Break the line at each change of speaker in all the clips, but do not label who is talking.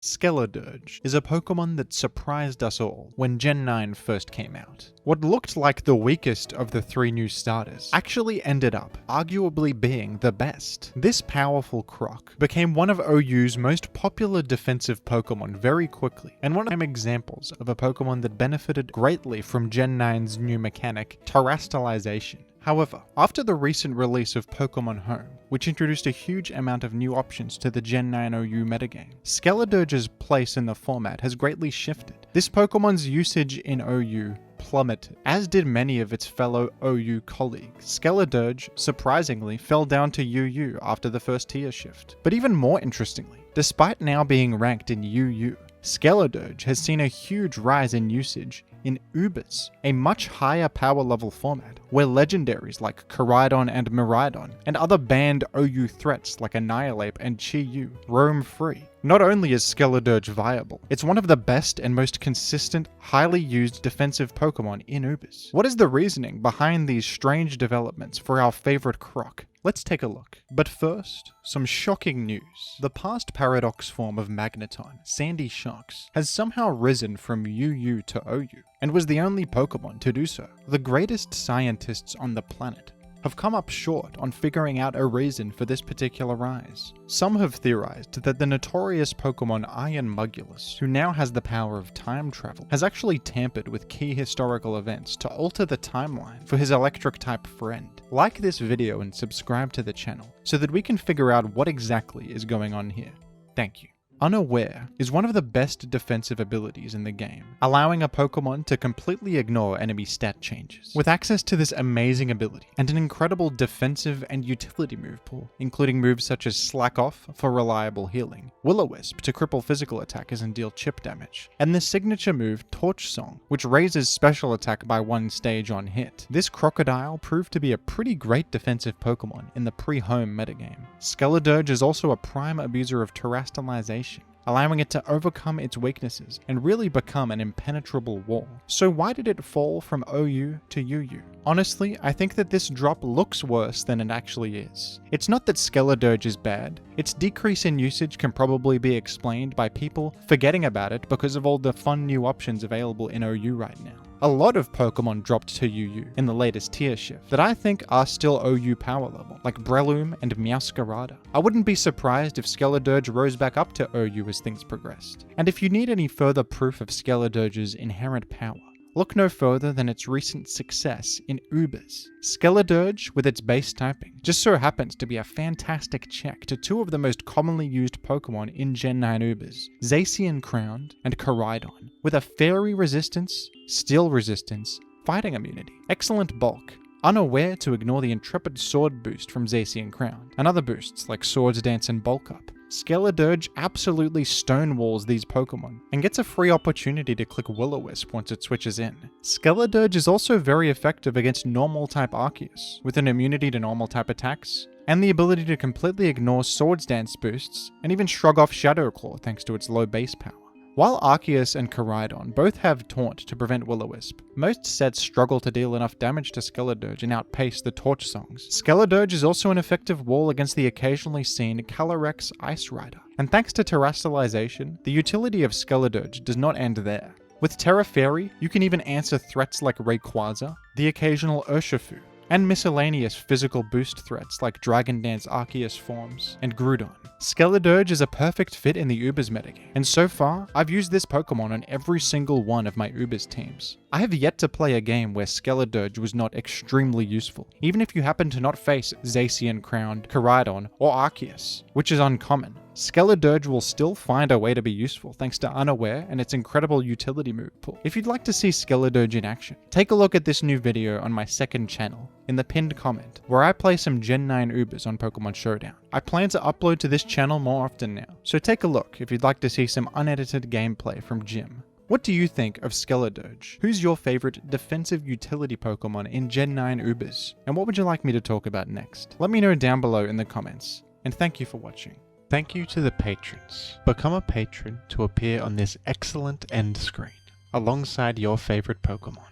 Skeledirge is a Pokemon that surprised us all when Gen 9 first came out. What looked like the weakest of the three new starters actually ended up arguably being the best. This powerful Croc became one of OU's most popular defensive Pokemon very quickly, and one of the examples of a Pokemon that benefited greatly from Gen 9's new mechanic, Terastallization. However, after the recent release of Pokemon Home, which introduced a huge amount of new options to the Gen 9 OU metagame, Skeledirge's place in the format has greatly shifted. This Pokemon's usage in OU plummeted, as did many of its fellow OU colleagues. Skeledirge, surprisingly, fell down to UU after the first tier shift. But even more interestingly, despite now being ranked in UU, Skeledirge has seen a huge rise in usage in Ubers, a much higher power level format, where legendaries like Koraidon and Miraidon, and other banned OU threats like Annihilate and Chi-Yu roam free. Not only is Skeledirge viable, it's one of the best and most consistent, highly used defensive Pokemon in Ubers. What is the reasoning behind these strange developments for our favorite Croc? Let's take a look. But first, some shocking news. The past paradox form of Magneton, Sandy Shocks, has somehow risen from UU to OU, and was the only Pokemon to do so. The greatest scientists on the planet have come up short on figuring out a reason for this particular rise. Some have theorized that the notorious Pokemon Iron Mugulis, who now has the power of time travel, has actually tampered with key historical events to alter the timeline for his electric-type friend. Like this video and subscribe to the channel so that we can figure out what exactly is going on here. Thank you. Unaware is one of the best defensive abilities in the game, allowing a Pokemon to completely ignore enemy stat changes. With access to this amazing ability, and an incredible defensive and utility move pool, including moves such as Slack Off for reliable healing, Will-O-Wisp to cripple physical attackers and deal chip damage, and the signature move Torch Song, which raises special attack by 1 stage on hit. This Crocodile proved to be a pretty great defensive Pokemon in the pre-home metagame. Skeledirge is also a prime abuser of Terastallization, allowing it to overcome its weaknesses and really become an impenetrable wall. So why did it fall from OU to UU? Honestly, I think that this drop looks worse than it actually is. It's not that Skeledirge is bad. Its decrease in usage can probably be explained by people forgetting about it because of all the fun new options available in OU right now. A lot of Pokemon dropped to UU in the latest tier shift that I think are still OU power level, like Breloom and Meowscarada. I wouldn't be surprised if Skeledirge rose back up to OU as things progressed. And if you need any further proof of Skeledirge's inherent power, look no further than its recent success in Ubers. Skeledirge, with its base typing, just so happens to be a fantastic check to two of the most commonly used Pokemon in Gen 9 Ubers, Zacian Crowned and Koraidon, with a Fairy resistance, Steel resistance, Fighting immunity, excellent bulk, unaware to ignore the intrepid Sword boost from Zacian Crowned, and other boosts like Swords Dance and Bulk Up. Skeledirge absolutely stonewalls these Pokemon, and gets a free opportunity to click Will-O-Wisp once it switches in. Skeledirge is also very effective against normal-type Arceus, with an immunity to normal-type attacks, and the ability to completely ignore Swords Dance boosts, and even shrug off Shadow Claw thanks to its low base power. While Arceus and Koraidon both have Taunt to prevent Will-O-Wisp, most sets struggle to deal enough damage to Skeledirge and outpace the Torch Songs. Skeledirge is also an effective wall against the occasionally seen Calyrex Ice Rider, and thanks to Terastallization, the utility of Skeledirge does not end there. With Terra Fairy, you can even answer threats like Rayquaza, the occasional Urshifu, and miscellaneous physical boost threats like Dragon Dance Arceus forms and Groudon. Skeledirge is a perfect fit in the Ubers metagame, and so far, I've used this Pokemon on every single one of my Ubers teams. I have yet to play a game where Skeledirge was not extremely useful, even if you happen to not face Zacian Crowned, Koraidon, or Arceus, which is uncommon. Skeledirge will still find a way to be useful thanks to Unaware and its incredible utility move pool. If you'd like to see Skeledirge in action, take a look at this new video on my second channel, in the pinned comment, where I play some Gen 9 Ubers on Pokemon Showdown. I plan to upload to this channel more often now, so take a look if you'd like to see some unedited gameplay from Jim. What do you think of Skeledirge? Who's your favorite defensive utility Pokemon in Gen 9 Ubers? And what would you like me to talk about next? Let me know down below in the comments, and thank you for watching. Thank you to the patrons. Become a patron to appear on this excellent end screen, alongside your favorite Pokemon.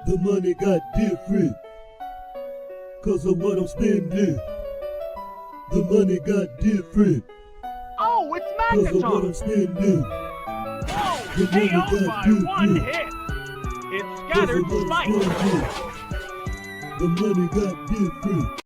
The money got different. Cause of what I'm spending. The money got different.
Oh, it's
Cause of what I'm
Magneton!
spending.
Whoa!
The money
KO'd
got
by one
different.
hit! It's
Cause
scattered
of what I'm
spike!
spending. The money got different.